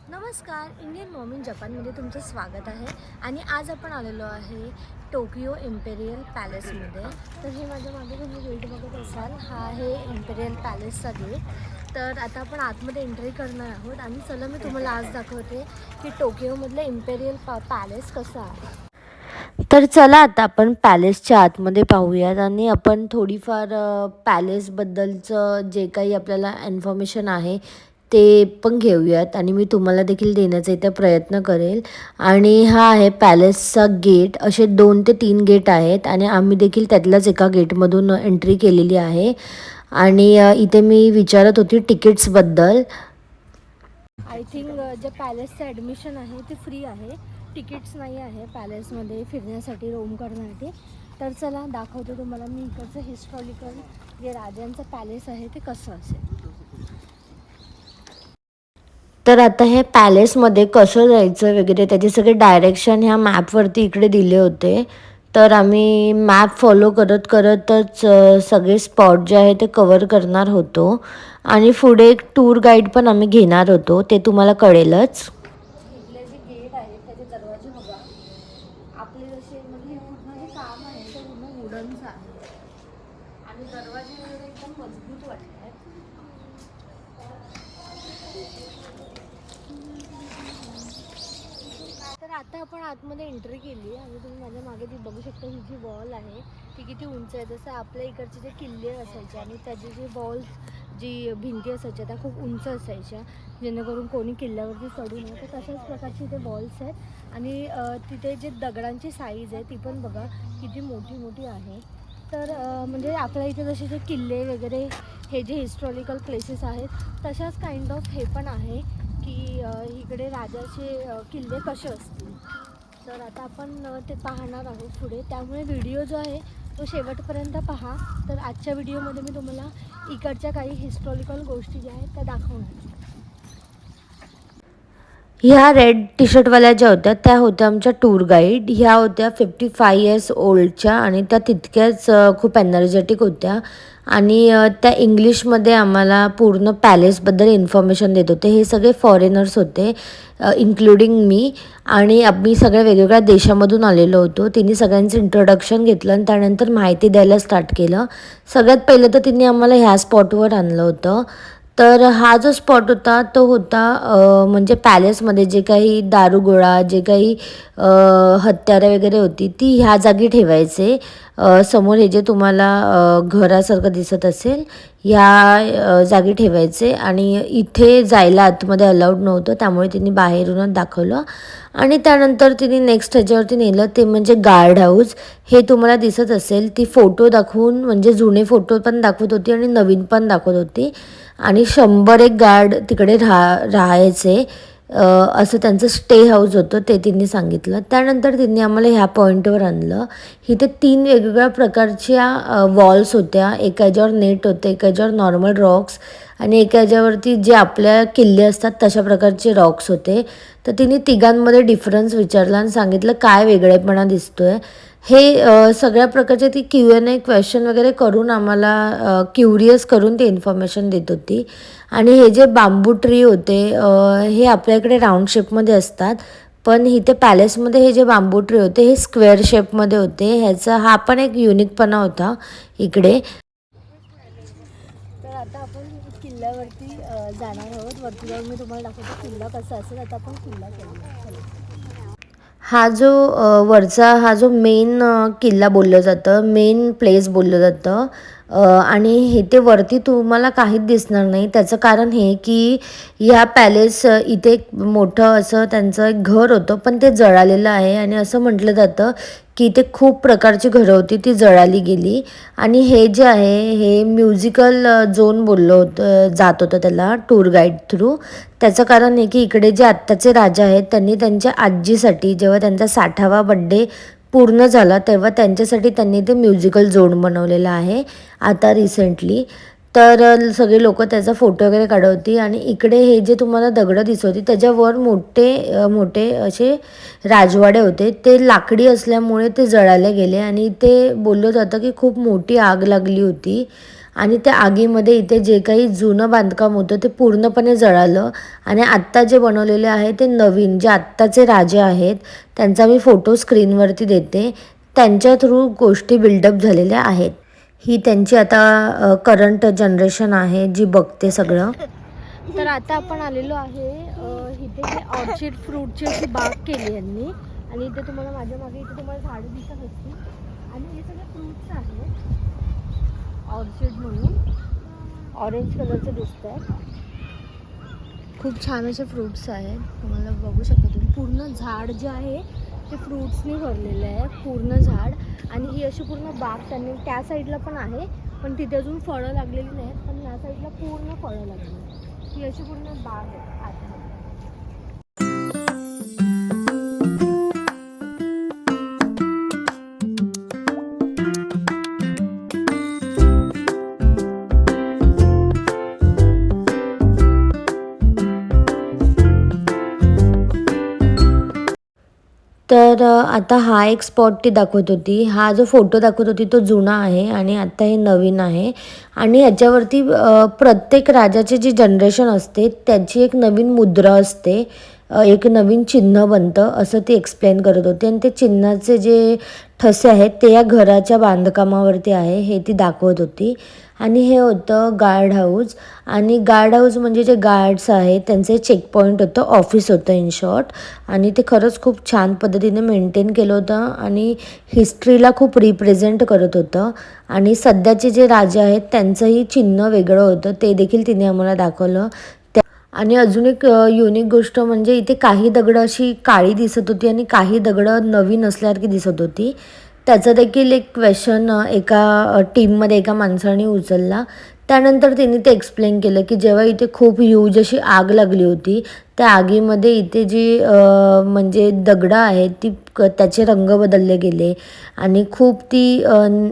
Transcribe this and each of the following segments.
नमस्कार, Indian mom in जपानमध्ये तुमचं स्वागत आहे. आणि आज आपण आलेलो आहे टोकियो इम्पेरियल पॅलेसमध्ये. तर हे माझ्या मागे तुम्ही गेट बघत असाल, हा आहे इम्पेरियल पॅलेसचा गेट. तर आता आपण आतमध्ये एंट्री करणार आहोत आणि चला मी तुम्हाला आज दाखवते की टोकियोमधलं इम्पेरियल पॅलेस कसं आहे. तर चला आता आपण पॅलेसच्या आतमध्ये पाहूयात आणि आपण थोडीफार पॅलेसबद्दलचं जे काही आपल्याला इन्फॉर्मेशन आहे ते पण घेऊयात आणि मी तुम्हाला देखील देण्याचा इथे प्रयत्न करेल. आणि हा आहे पॅलेसचा गेट. असे 2 ते 3 गेट आहेत आणि आम्ही देखील त्यातल्याच एका गेटमधून एंट्री केलेली आहे. आणि इथे मी विचारत होती तिकीट्सबद्दल. आय थिंक जे पॅलेसचं ॲडमिशन आहे ते फ्री आहे, तिकीट्स नाही आहे पॅलेसमध्ये फिरण्यासाठी, रोम करण्यासाठी. तर चला दाखवतो तुम्हाला मी इकडचं हिस्टॉरिकल जे राजांचं पॅलेस आहे ते कसं असेल. तर आता हे पॅलेसमध्ये कसं जायचं वगैरे त्याचे सगळे डायरेक्शन ह्या मॅपवरती इकडे दिले होते. तर आम्ही मॅप फॉलो करत करतच सगळे स्पॉट जे आहे ते कवर करणार होतो. आणि पुढे एक टूर गाईड पण आम्ही घेणार होतो, ते तुम्हाला कळेलच. इथले जे गेट आहेत त्याचे दरवाजे बघा, आपले जसे म्हणजे हे पूर्ण जे काम आहे ते पूर्ण वुडनचं आहे आणि दरवाजे वगैरे एकदम मजबूत वाटत आहेत. तर आता आपण आतमध्ये एंट्री केली आणि तुम्ही माझ्या मागे ती बघू शकता, ही जी वॉल आहे ती किती उंच आहे. जसं आपल्या इकडचे जे किल्ले असायचे आणि त्याचे जे वॉल्स, जी भिंती असायच्या त्या खूप उंच असायच्या, जेणेकरून कोणी किल्ल्यावरती चढू नये. तर तशाच प्रकारचे ते वॉल्स आहेत. आणि तिथे जे दगडांची साईज आहे ती पण बघा किती मोठी मोठी आहे. तर म्हणजे आपल्या इथे जसे जे किल्ले वगैरे हे जे हिस्टॉरिकल प्लेसेस आहेत तशाच काइंड ऑफ हे पण आहे की इकडे राजाचे किल्ले कसे असतील. तर आता आपण ते पाहणार आहोत पुढे, त्यामुळे व्हिडिओ जो आहे तो शेवटपर्यंत पहा. तर आजच्या व्हिडिओमध्ये मी तुम्हाला इकडच्या काही हिस्टॉरिकल गोष्टी ज्या आहेत त्या दाखवणार. ह्या रेड टी शर्टवाल्या ज्या होत्या त्या होत्या आमच्या टूर गाईड. ह्या होत्या 55 इयर्स ओल्डच्या आणि त्या तितक्याच खूप एनर्जेटिक होत्या. आणि त्या इंग्लिशमध्ये आम्हाला पूर्ण पॅलेसबद्दल इन्फॉर्मेशन देत होते. हे सगळे फॉरेनर्स होते, इन्क्लुडिंग मी. आणि आम्ही सगळ्या वेगवेगळ्या देशामधून आलेलो होतो. तिने सगळ्यांचं इंट्रोडक्शन घेतलं आणि त्यानंतर माहिती द्यायला स्टार्ट केलं. सगळ्यात पहिलं तर तिने आम्हाला ह्या स्पॉटवर आणलं होतं. तर हा जो स्पॉट होता तो होता म्हणजे पॅलेसमध्ये जे काही दारुगोळा, जे काही हत्यारं वगैरे होती ती ह्या जागी ठेवायचे. समोर हे जे तुम्हाला घरासारखं दिसत असेल ह्या जागी ठेवायचे. आणि इथे जायला आतमध्ये अलाउड नव्हतं, त्यामुळे तिने बाहेरूनच दाखवलं. आणि त्यानंतर तिने नेक्स्ट ह्याच्यावरती नेलं ते म्हणजे गार्ड हाऊस. हे तुम्हाला दिसत असेल, ती फोटो दाखवून म्हणजे जुने फोटो पण दाखवत होती आणि नवीन पण दाखवत होती. आणि 100 गार्ड तिकडे राहायचे, असं त्यांचं स्टे हाऊस होतं ते तिने सांगितलं. त्यानंतर तिने आम्हाला ह्या पॉईंटवर आणलं. इथे 3 वेगवेगळ्या प्रकारच्या वॉल्स होत्या. एका ह्याच्यावर नेट होते, एका ह्याच्यावर नॉर्मल रॉक्स आणि एका ह्याच्यावरती जे आपल्या किल्ले असतात तशा प्रकारचे रॉक्स होते. तर तिने तिघांमध्ये डिफरन्स विचारला आणि सांगितलं काय वेगळेपणा दिसतोय. हे सगळ्या प्रकारचे ती Q&A क्वेश्चन वगैरे करून आम्हाला क्युरियस करून ती इन्फॉर्मेशन देत होती. आणि हे जे बांबू ट्री होते हे आपल्याकडे राऊंड शेपमध्ये असतात, पण इथे पॅलेसमध्ये हे जे बांबू ट्री होते हे स्क्वेअर शेपमध्ये होते. ह्याचा हा पण एक युनिकपणा होता इकडे. तर आता आपण किल्ल्यावरती जाणार आहोत. वरती जाऊन मी तुम्हाला दाखवतो किल्ला कसा असेल. आता आपण किल्ला केला. हा जो वरचा हा जो मेन किल्ला बोललं जातं, मेन प्लेस बोललं जातं. आणि हे ते वरती तुम्हाला काहीच दिसणार नाही. त्याचं कारण हे की ह्या पॅलेस इथे एक मोठं असं त्यांचं एक घर होतं, पण ते जळालेलं आहे. आणि असं म्हटलं जातं की इथे खूप प्रकारची घरं होती, ती जळाली गेली. आणि हे जे आहे हे म्युझिकल झोन बोललं होतं जात होतं त्याला टूर गाईड थ्रू. त्याचं कारण आहे की इकडे जे आत्ताचे राजा आहेत त्यांनी त्यांच्या आजीसाठी जेव्हा त्यांचा 60वा बड्डे पूर्ण झाला तेव्हा त्यांच्यासाठी त्यांनी ते म्युझिकल झोन बनवलेलं आहे आता रिसेंटली. तर सगळे लोक त्याचा फोटो वगैरे काढवती. आणि इकडे हे जे तुम्हाला दगडं दिसत होती त्याच्यावर मोठे मोठे असे राजवाडे होते. ते लाकडी असल्यामुळे ते जळाले गेले आणि ते बोललं जातं की खूप मोठी आग लागली होती. आणि त्या आगीमध्ये इथे जे काही जुनं बांधकाम होतं ते पूर्णपणे जळालं आणि आत्ता जे बनवलेले आहे ते नवीन, जे आत्ताचे राजे आहेत त्यांचा मी फोटो स्क्रीनवरती देते, त्यांच्या थ्रू गोष्टी बिल्डअप झालेल्या आहेत. ही त्यांची आता करंट जनरेशन आहे जी बघते सगळं. तर आता आपण आलेलो आहे इथे ऑर्चिड फ्रूटची अशी बाग केली यांनी आणि इथे तुम्हाला माझ्या मागे इथे तुम्हाला झाडं दिसत असतील आणि हे सगळे फ्रूट्स आहेत ऑर्चिड म्हणून ऑरेंज कलरचे दिसत आहेत. खूप छान असे फ्रूट्स आहेत, तुम्हाला बघू शकता तुम्ही. पूर्ण झाड जे आहे ते फ्रूट्सनी भरलेलं आहे पूर्ण झाड. आणि ही अशी पूर्ण बाग त्यांनी त्या साईडला पण आहे पण तिथे अजून फळं लागलेली नाहीत, पण या साईडला पूर्ण फळं लागलेली. ही अशी पूर्ण बाग आहे आतमध्ये. तर आता हा एक स्पॉट ती दाखवत होती. हा जो फोटो दाखवत होती तो जुना आहे आणि आता हे नवीन आहे. आणि याच्यावरती प्रत्येक राजाची जी जनरेशन असते त्याची एक नवीन मुद्रा असते, एक नवीन चिन्ह बनतं असं ती एक्सप्लेन करत होती. आणि ते चिन्हाचे जे ठसे आहेत ते या घराच्या बांधकामावरती आहे हे ती दाखवत होती. आणि हे होतं गार्ड हाऊस. आणि गार्ड हाऊस म्हणजे जे गार्ड्स आहेत त्यांचे चेक पॉईंट होतं, ऑफिस होतं इन शॉर्ट. आणि ते खरंच खूप छान पद्धतीने मेंटेन केलं होतं आणि हिस्ट्रीला खूप रिप्रेझेंट करत होतं. आणि सध्याचे जे राजे आहेत त्यांचंही चिन्ह वेगळं होतं, ते देखील तिने आम्हाला दाखवलं. आणि अजून एक युनिक गोष्ट म्हणजे इथे काही दगडं अशी काळी दिसत होती आणि काही दगडं नवीन असल्यासारखी दिसत होती. त्याचा देखील एक क्वेश्चन एका टीममध्ये एका माणसाने उचलला. त्यानंतर त्यांनी ते एक्सप्लेन केलं की जेव्हा इथे खूप ह्यूज अशी आग लागली होती, त्या आगीमध्ये इथे जी म्हणजे दगडं आहेत ती त्याचे रंग बदलले गेले आणि खूप ती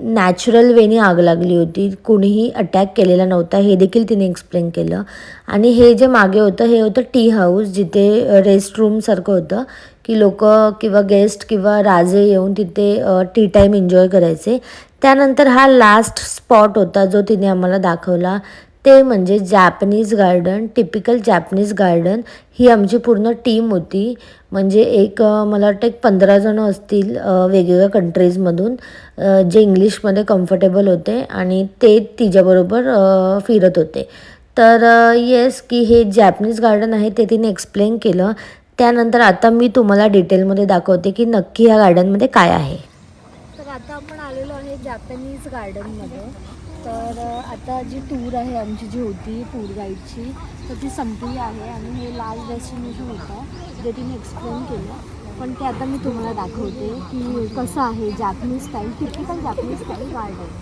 नॅचरल वेनी आग लागली होती, कोणीही अटॅक केलेला नव्हता, हे देखील तिने एक्सप्लेन केलं. आणि हे जे मागे होतं हे होतं टी हाऊस, जिथे रेस्ट रूमसारखं होतं की लोक किंवा गेस्ट किंवा राजे येऊन तिथे टी टाईम एन्जॉय करायचे. त्यानंतर हा लास्ट स्पॉट होता जो तिने आम्हाला दाखवला, ते म्हणजे Japanese garden. Typical Japanese garden. ही आमची पूर्ण टीम होती, म्हणजे एक मला वाटतं एक 15 जणं असतील वेगवेगळ्या कंट्रीजमधून, जे इंग्लिशमध्ये कम्फर्टेबल होते आणि ते तिच्याबरोबर फिरत होते. तर येस की हे जॅपनीज गार्डन आहे ते तिने एक्सप्लेन केलं. त्यानंतर आता मी तुम्हाला डिटेलमध्ये दाखवते की नक्की ह्या गार्डनमध्ये काय आहे. तर आता आपण आलेलो आहे जॅपनीज गार्डनमध्ये. तर आता जी टूर आहे आमची जी होती टूर गाईडची तर ती संपली आहे आणि हे लास्ट डेस्टिनेशन होतं जे तिने एक्सप्लेन केलं. पण ते आता मी तुम्हाला दाखवते की कसं आहे Japanese style, typical Japanese style garden.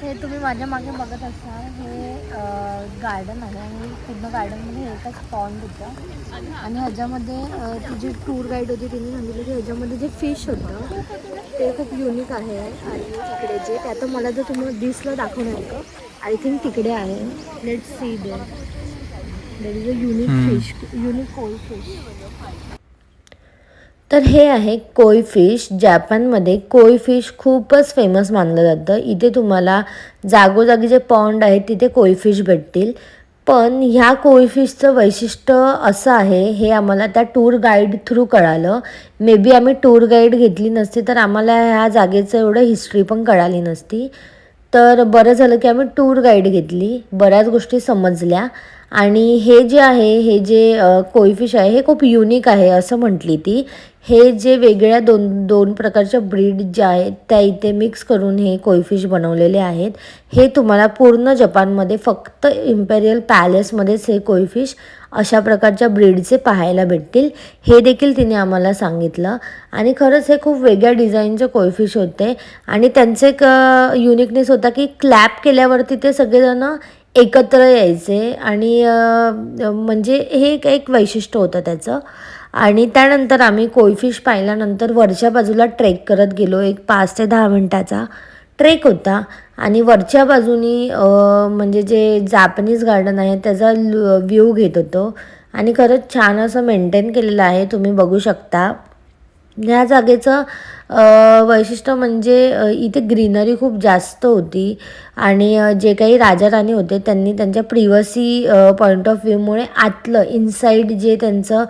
हे तुम्ही माझ्या मागे बघत असाल हे गार्डन आहे आणि पूर्ण गार्डनमध्ये हे एकच पॉन्ड होतं. आणि ह्याच्यामध्ये ती जी टूर गाईड होती तिने सांगितलं की ह्याच्यामध्ये जे फिश होतं ते खूप युनिक आहे. आणि तिकडे जे ते आता मला जर तुम्हाला दिसलं दाखवण्याचं, आय थिंक तिकडे आहे. Let's see there is a unique fish, unique कोई फिश. तर हे आहे कोई फिश. जपानमध्ये कोई फिश खूपच फेमस मानलं जातं. इथे तुम्हाला जागोजागी जे पॉन्ड आहेत तिथे कोई फिश भेटतील. पण ह्या कोई फिशचं वैशिष्ट्य असं आहे, हे आम्हाला त्या टूर गाईड थ्रू कळालं. मे बी आम्ही टूर गाईड घेतली नसती तर आम्हाला ह्या जागेचं एवढं हिस्ट्री पण कळाली नसती. तर बरं झालं की आम्ही टूर गाईड घेतली, बऱ्याच गोष्टी समजल्या. आणि हे जे आहे हे जे कोई फिश आहे हे खूप युनिक आहे असं म्हटली ती. हे जे वेगळ्या दोन प्रकारच्या ब्रीड ज्या आहेत त्या इथे मिक्स करून हे कोई फिश बनवलेले आहेत. हे तुम्हाला पूर्ण जपानमध्ये फक्त इम्पेरियल पॅलेसमध्येच हे कोई फिश अशा प्रकारच्या ब्रीडचे पाहायला भेटतील, हे देखील तिने आम्हाला सांगितलं. आणि खरंच हे खूप वेगळ्या डिझाईनचे कोई फिश होते. आणि त्यांचे एक युनिकनेस होता की क्लॅप केल्यावरती ते सगळेजणं एकत्र यायचे आणि म्हणजे हे एक वैशिष्ट्य होतं त्याचं. आणि त्यानंतर आम्ही कोईफिश पाहिल्यानंतर वरच्या बाजूला ट्रेक करत गेलो. एक 5 ते 10 मिनटाचा ट्रेक होता आणि वरच्या बाजूनी म्हणजे जे जापनीज गार्डन आहे त्याचा व्ह्यू घेत होतो आणि खरंच छान असं मेंटेन केलेलं आहे, तुम्ही बघू शकता. ह्या जागेचं वैशिष्ट्य म्हणजे इथे ग्रीनरी खूप जास्त होती आणि जे काही राजा राणी होते त्यांनी त्यांच्या प्रिव्हसी पॉईंट ऑफ व्ह्यूमुळे आतलं इनसाईड जे त्यांचं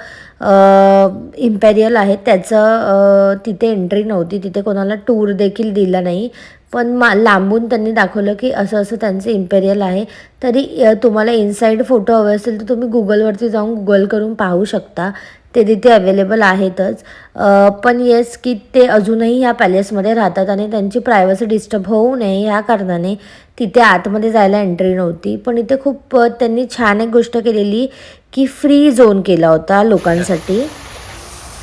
इम्पेरियल आहे त्याचं तिथे एंट्री नव्हती. तिथे कोणाला टूर देखील दिला नाही. पण लांबून त्यांनी दाखवलं की असं असं त्यांचं इम्पेरियल आहे. तरी तुम्हाला इनसाईड फोटो हवे असेल तर तुम्ही गुगलवरती जाऊन गुगल करून पाहू शकता. ते तिथे अवेलेबल आहेतच. पण येस की ते अजूनही ह्या पॅलेसमध्ये राहतात आणि त्यांची प्रायव्हसी डिस्टर्ब होऊ नये ह्या कारणाने तिथे आतमध्ये जायला एंट्री नव्हती. पण इथे खूप त्यांनी छान एक गोष्ट केलेली की फ्री झोन केला होता लोकांसाठी.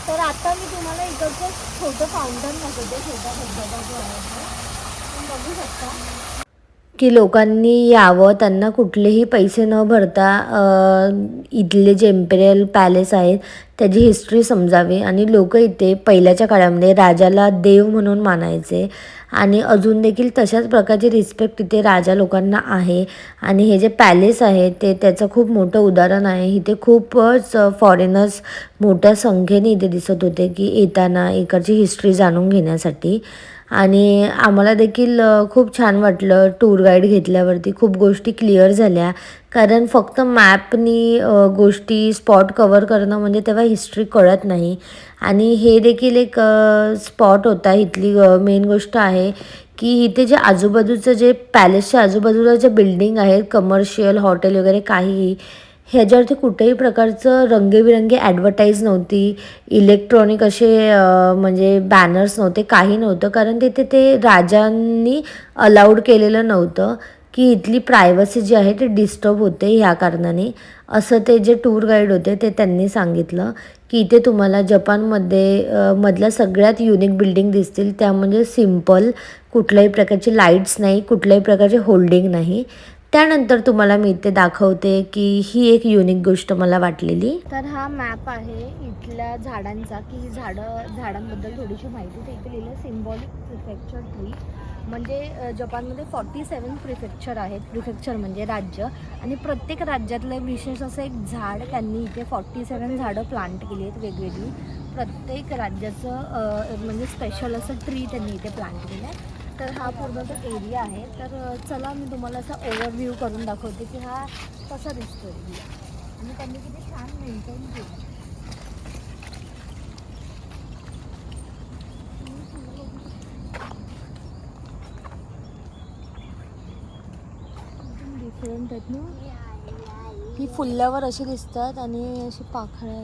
तर आता मी तुम्हाला इकडचं छोटं फाउंटन दाखवते, छोटा धबधबा जो आहे तुम्ही बघू शकता की लोकांनी यावं, त्यांना कुठलेही पैसे न भरता इथले जे इम्पेरियल पॅलेस आहेत त्याची हिस्ट्री समजावी. आणि लोक इथे पहिल्याच्या काळामध्ये राजाला देव म्हणून मानायचे आणि अजून देखील तशाच प्रकारची रिस्पेक्ट इथे राजा लोकांना आहे. आणि हे जे पॅलेस आहे ते त्याचं खूप मोठं उदाहरण आहे. इथे खूपच फॉरेनर्स मोठ्या संख्येने इथे दिसत होते की येताना इकडची हिस्ट्री जाणून घेण्यासाठी. आणि आम्हाला देखील खूप छान वाटलं टूर गाईड घेतल्यावरती. खूप गोष्टी क्लिअर झाल्या, कारण फक्त मॅपनी गोष्टी स्पॉट कवर करणं म्हणजे तेव्हा हिस्ट्री कळत नाही. आणि हे देखील एक स्पॉट होता. इथली मेन गोष्ट आहे की इथे जे आजूबाजूचं जे पॅलेसच्या आजूबाजूला जे बिल्डिंग आहेत कमर्शियल हॉटेल वगैरे काहीही, ह्याच्यावरती कुठेही प्रकारचं रंगीबिरंगी ॲडव्हर्टाईज नव्हती. इलेक्ट्रॉनिक असे म्हणजे बॅनर्स नव्हते, काही नव्हतं. कारण तिथे ते राजांनी अलाउड केलेलं नव्हतं की इथली प्रायव्हसी जी आहे ते डिस्टर्ब होते ह्या कारणाने. असं ते जे टूर गाईड होते ते त्यांनी सांगितलं की इथे तुम्हाला जपानमध्ये मधल्या सगळ्यात युनिक बिल्डिंग दिसतील. त्या म्हणजे सिम्पल, कुठल्याही प्रकारची लाईट्स नाही, कुठल्याही प्रकारचे होल्डिंग नाही. त्यानंतर तुम्हाला मी इथे दाखवते की ही एक युनिक गोष्ट मला वाटलेली. तर हा मॅप आहे इथल्या झाडांचा की ही झाडांबद्दल थोडीशी माहिती. ते इथे लिहिलं सिम्बॉलिक प्रिफेक्चर ट्री. म्हणजे जपानमध्ये 47 प्रिफेक्चर आहेत. प्रिफेक्चर म्हणजे राज्य, आणि प्रत्येक राज्यातलं विशेष असं एक झाड त्यांनी इथे 47 झाडं प्लांट केली आहेत वेगवेगळी. प्रत्येक राज्याचं म्हणजे स्पेशल असं ट्री त्यांनी इथे प्लांट केलं आहे. तर हा पूर्ण तो एरिया आहे. तर चला मी तुम्हाला असा ओव्हरव्ह्यू करून दाखवते की हा कसा दिसतो एरिया आणि त्यांनी किती छान मेंटेन केलं. डिफरंट आहेत ना, ही फुल्यावर अशी दिसतात आणि अशी पाखळ्या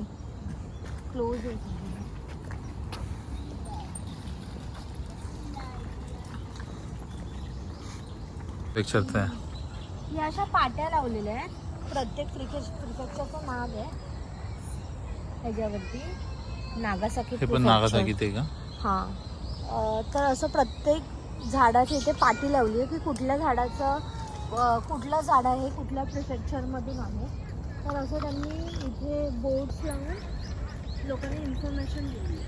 क्लोज आहेत. या अशा पाट्या लावलेल्या आहेत. प्रत्येक प्रिफेक्चरचं नाव आहे ह्याच्यावरती. नागासाकी नागासाकी का? हां. तर असं प्रत्येक झाडाची इथे पाटी लावली आहे की कुठल्या झाडाचं कुठलं झाड आहे कुठल्या प्रिफेक्चरमधून आहे. तर असं त्यांनी इथे बोर्ड्स लावून लोकांनी इन्फॉर्मेशन दिली.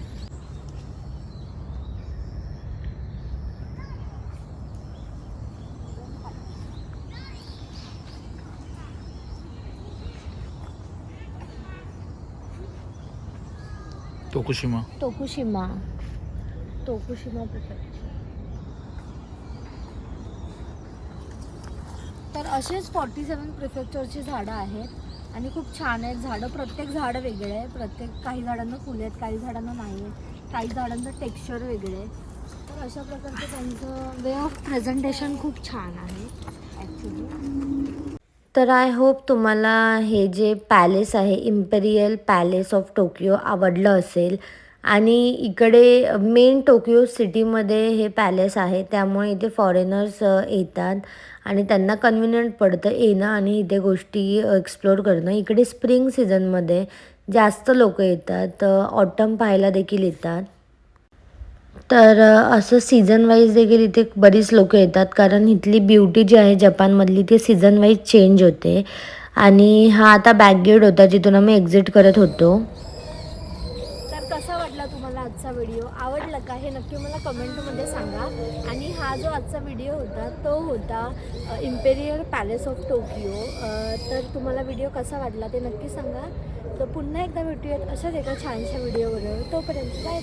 टोकुशिमा प्रिफेक्चर. तर असेच 47 प्रिफेक्चरची झाडं आहेत आणि खूप छान आहेत झाडं. प्रत्येक झाडं वेगळे आहे. काही झाडांना फुले आहेत, काही झाडांना नाही आहेत, काही झाडांचं टेक्स्चर वेगळे आहे. तर अशा प्रकारचं त्यांचं वे ऑफ प्रेझेंटेशन खूप छान आहे ॲक्च्युली. तर आय होप तुम्हाला हे जे पॅलेस आहे इम्पेरियल पॅलेस ऑफ टोकियो आवडलं असेल. आणि इकडे मेन टोकियो सिटीमध्ये हे पॅलेस आहे, त्यामुळे इथे फॉरेनर्स येतात आणि त्यांना कन्व्हिनियंट पडतं येणं आणि इथे गोष्टी एक्सप्लोर करणं. इकडे स्प्रिंग सीझनमध्ये जास्त लोक येतात, ऑटम पाहायला देखील येतात. तर असं सीझन वाईज देखील इथे बरीच लोकं येतात, कारण इथली ब्युटी जी आहे जपानमधली ती सीझन वाईज चेंज होते. आणि हा आता बॅक गेट होता जिथून आम्ही एक्झिट करत होतो. आजचा व्हिडिओ आवडला का हे नक्की मला कमेंटमध्ये सांगा. आणि हा जो आजचा व्हिडिओ होता तो होता इम्पेरियल पॅलेस ऑफ टोकियो. तर तुम्हाला व्हिडिओ कसा वाटला ते नक्की सांगा. तर पुन्हा एकदा भेटूयात अशाच एका छानशा व्हिडिओवर. तोपर्यंत बाय.